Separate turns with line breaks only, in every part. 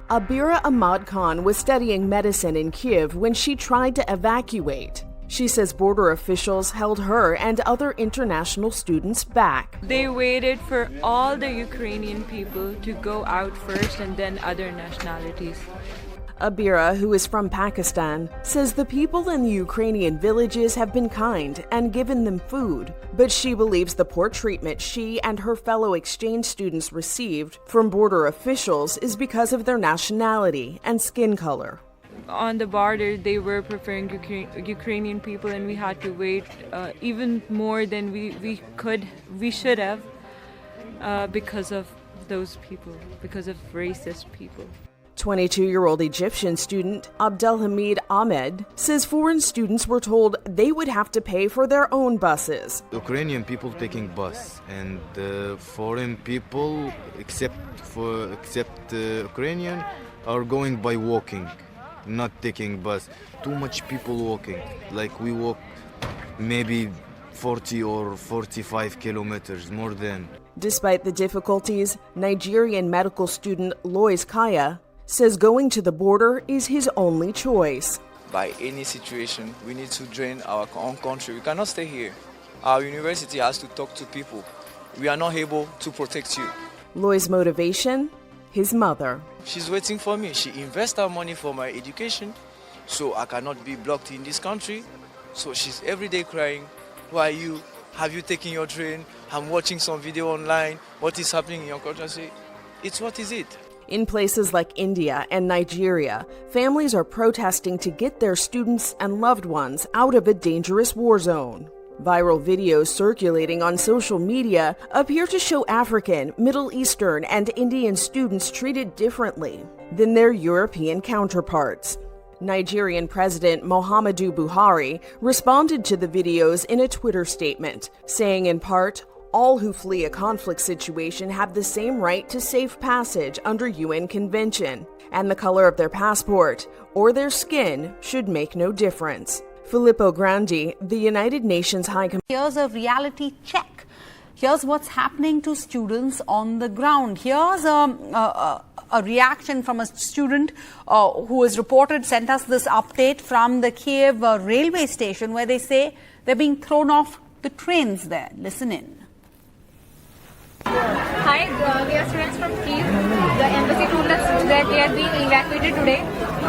Abira Ahmad Khan was studying medicine in Kyiv when she tried to evacuate. She says border officials held her and other international students back.
They waited for all the Ukrainian people to go out first and then other nationalities.
Abira, who is from Pakistan, says the people in the Ukrainian villages have been kind and given them food, but she believes the poor treatment she and her fellow exchange students received from border officials is because of their nationality and skin color.
On the border, they were preferring Ukrainian people, and we had to wait even more than we should have because of those people, because of racist people.
22-year-old Egyptian student Abdelhamid Ahmed says foreign students were told they would have to pay for their own buses.
Ukrainian people taking bus, and foreign people, except Ukrainian, are going by walking, not taking bus. Too much people walking. Like we walk maybe 40 or 45 kilometers, more than.
Despite the difficulties, Nigerian medical student Lois Kaya says going to the border is his only choice.
By any situation, we need to drain our own country. We cannot stay here. Our university has to talk to people. We are not able to protect you.
Lois' motivation? His mother.
She's waiting for me. She invests her money for my education, so I cannot be blocked in this country. So she's every day crying, "Why you? Have you taken your train? I'm watching some video online. What is happening in your country?" I say, "It's what is it?"
In places like India and Nigeria, families are protesting to get their students and loved ones out of a dangerous war zone. Viral videos circulating on social media appear to show African, Middle Eastern, and Indian students treated differently than their European counterparts. Nigerian President Muhammadu Buhari responded to the videos in a Twitter statement, saying in part, "All who flee a conflict situation have the same right to safe passage under UN Convention, and the color of their passport or their skin should make no difference." Filippo Grandi, the United Nations High Commissioner.
Here's a reality check. Here's what's happening to students on the ground. Here's a reaction from a student who has sent us this update from the Kyiv railway station, where they say they're being thrown off the trains there. Listen in.
Hi, we are students from Kyiv. The embassy told us that we are being evacuated today,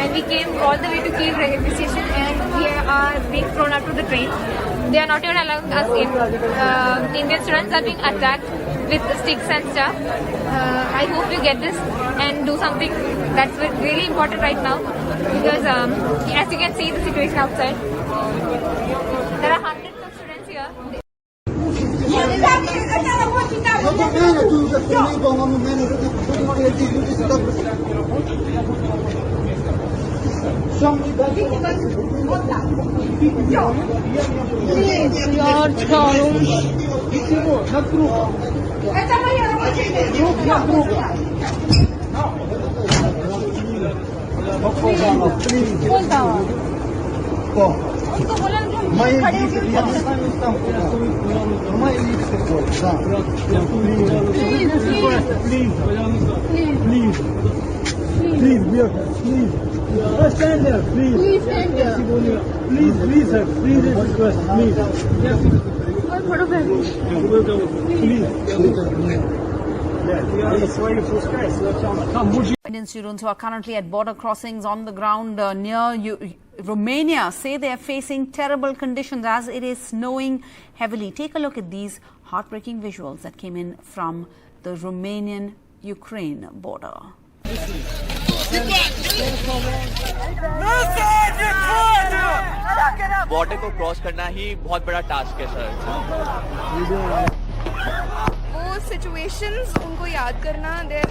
and we came all the way to Kyiv railway station, and we are being thrown out to the train. They are not even allowing us in. Indian students are being attacked with sticks and stuff. I hope we get this and do something that's really important right now, because as you can see the situation outside, there are hundreds of students here.
Stand there, please. Please stand there. Please, sir. Please, request, please.
Indian students who are currently at border crossings on the ground near Romania say they are facing terrible conditions as it is snowing heavily. Take a look at these heartbreaking visuals that came in from the Romanian-Ukraine border.
Border को cross करना ही बहुत बड़ा task है sir.
वो situations उनको याद करना, they are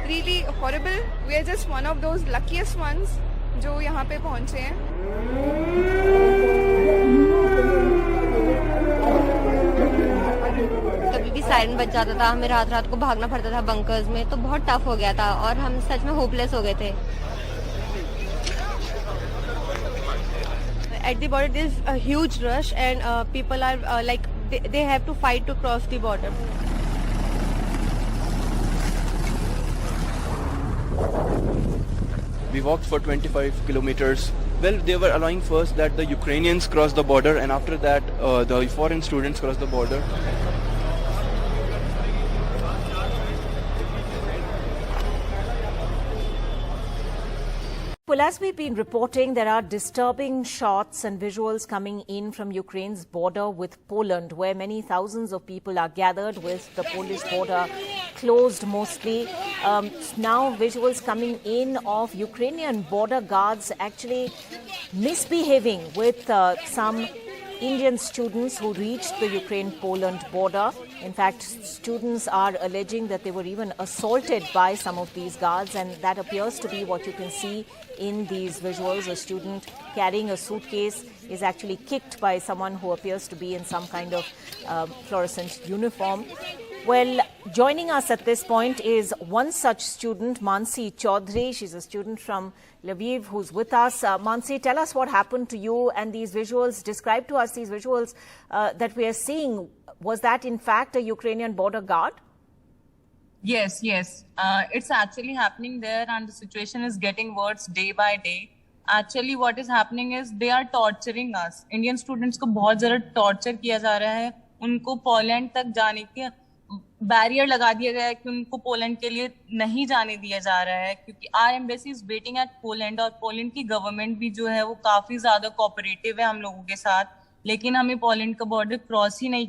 really horrible. We are just one of those luckiest ones जो यहाँ पे पहुँचे हैं।
कभी भी सायरन बज जाता था, हमें रात रात को भागना पड़ता था बंकर्स में, तो बहुत टफ हो गया था और हम सच में होपलेस हो गए थे।
At the border there is a huge rush and people are like they have to fight to cross the border.
We walked for 25 kilometers. Well, they were allowing first that the Ukrainians cross the border, and after that, the foreign students cross the border.
Well, as we've been reporting, there are disturbing shots and visuals coming in from Ukraine's border with Poland, where many thousands of people are gathered with the Polish border closed mostly. Now visuals coming in of Ukrainian border guards actually misbehaving with some Indian students who reached the Ukraine-Poland border. In fact, students are alleging that they were even assaulted by some of these guards, and that appears to be what you can see in these visuals. A student carrying a suitcase is actually kicked by someone who appears to be in some kind of fluorescent uniform. Well, joining us at this point is one such student, Mansi Chaudhary. She's a student from Lviv who's with us. Mansi, tell us what happened to you and these visuals. Describe to us these visuals that we are seeing. Was that in fact a Ukrainian border guard?
Yes. It's actually happening there, and the situation is getting worse day by day. Actually, what is happening is they are torturing us. Indian students को बहुत ज़्यादा torture किया जा रहा है. उनको Poland तक जाने के बैरियर लगा दिया गया है कि उनको पोलैंड के लिए नहीं जाने दिया जा रहा है, क्योंकि our embassy is waiting at Poland, और पोलैंड की गवर्नमेंट भी जो है वो काफी ज्यादा कोऑपरेटिव है हम लोगों के साथ, लेकिन हमें पोलैंड का बॉर्डर क्रॉस ही नहीं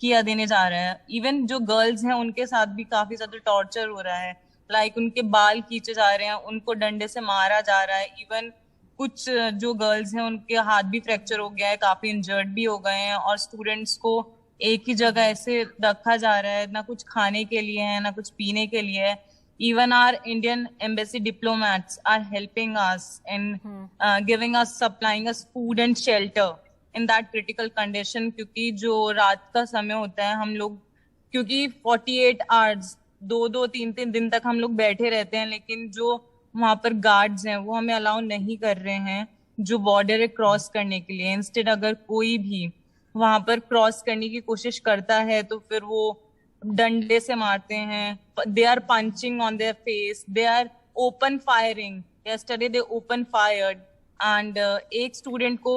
किया देने जा रहा है. इवन जो गर्ल्स हैं उनके साथ भी काफी ज्यादा टॉर्चर हो रहा है. लाइक उनके बाल खींचे जा रहे हैं, उनको डंडे से मारा जा रहा है. इवन कुछ जो गर्ल्स हैं उनके हाथ भी फ्रैक्चर हो गया है, काफी इंजर्ड भी हो गए हैं, और स्टूडेंट्स को एक ही जगह ऐसे रखा जा रहा है, ना कुछ खाने के लिए है ना कुछ पीने के लिए है. Even our Indian embassy diplomats are helping us in giving us, supplying us food and shelter in that critical condition. क्योंकि जो रात का समय होता है हम लोग, क्योंकि 48 hours 2-3 दिन तक हम लोग बैठे रहते हैं, लेकिन जो वहां पर गार्ड्स हैं वो हमें अलाउ नहीं कर रहे हैं जो बॉर्डर क्रॉस करने के लिए. इंस्टेड अगर कोई भी वहां पर क्रॉस करने की कोशिश करता है तो फिर वो डंडे से मारते हैं. They are punching on their face, they are open firing. Yesterday they open fired and एक स्टूडेंट को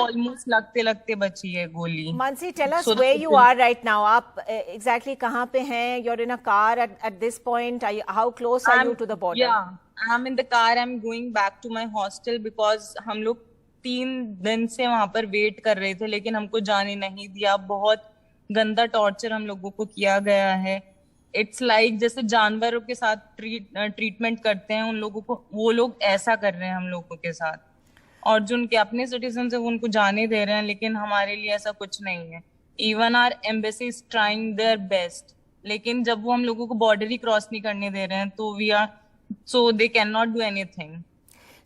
ऑलमोस्ट लगते बची है गोली.
Mansi, tell us where you are right now. आप exactly कहाँ पे हैं? You're in a car at this point. How close are you to the border?
Yeah, I'm in the car. I'm going back to my hostel because हम लोग 3 दिन से वहां पर वेट कर रहे थे, लेकिन हमको जाने नहीं दिया. बहुत गंदा टॉर्चर हम लोगों को किया गया है. इट्स लाइक जैसे जानवरों के साथ ट्रीटमेंट करते हैं उन लोगों को, वो लोग ऐसा कर रहे हैं हम लोगों के साथ. और जो उनके अपने सिटीजन है वो उनको जाने दे रहे हैं, लेकिन हमारे लिए ऐसा कुछ नहीं है. Even our embassy is trying their best, लेकिन जब वो हम लोगों को बॉर्डर ही क्रॉस नहीं करने दे रहे हैं तो they can not do anything.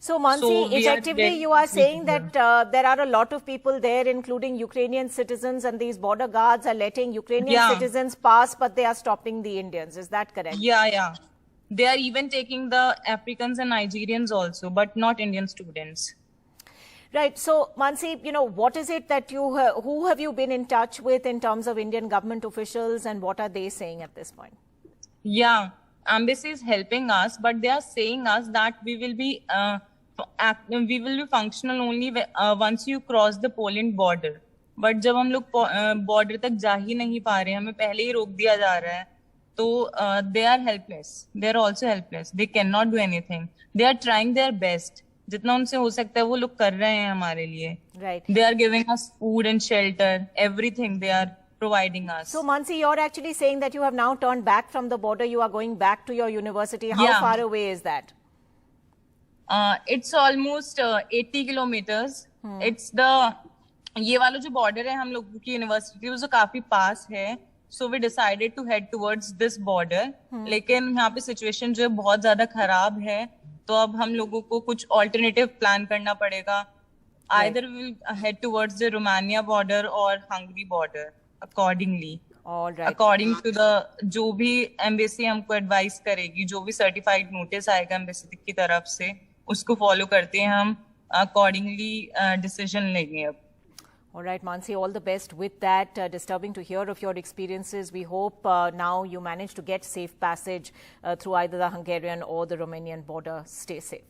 So, Mansi, effectively you are saying that there are a lot of people there, including Ukrainian citizens, and these border guards are letting Ukrainian citizens pass, but they are stopping the Indians. Is that correct?
Yeah. They are even taking the Africans and Nigerians also, but not Indian students.
Right. So, Mansi, what is it that who have you been in touch with in terms of Indian government officials, and what are they saying at this point?
Yeah, embassy is helping us, but they are saying us that we will be functional only once you cross the Poland border. But जब हम लोग border तक जा ही नहीं पा रहे, हमें पहले ही रोक दिया जा रहा है, तो they are helpless. They are also helpless. They cannot do anything. They are trying their best. जितना उनसे हो सकता है वो लोग कर रहे हैं हमारे लिए.
Right.
They are giving us food and shelter, everything they are providing us.
So, Mansi, you're actually saying that you have now turned back from the border. You are going back to your university. How far away is that?
It's almost 80 kilometers. It's ये वाला जो border है हम लोगों की university वो काफी पास है. So we decided to head towards this border. लेकिन यहाँ पे सिचुएशन जो है बहुत ज्यादा खराब है, तो अब हम लोगों को कुछ ऑल्टरनेटिव प्लान करना पड़ेगा. Either we will head towards the Romania border or Hungary border accordingly.
All right.
According to the जो भी एम्बेसी हमको एडवाइस करेगी, जो भी सर्टिफाइड नोटिस आएगा एम्बेसी की तरफ से, उसको फॉलो करते हैं हम. अकॉर्डिंगली डिसीजन लेंगे अब.
All right, Mansi, all the best with that. Disturbing to hear of your experiences. We hope now you manage to get safe passage through either the Hungarian or the Romanian border. Stay safe.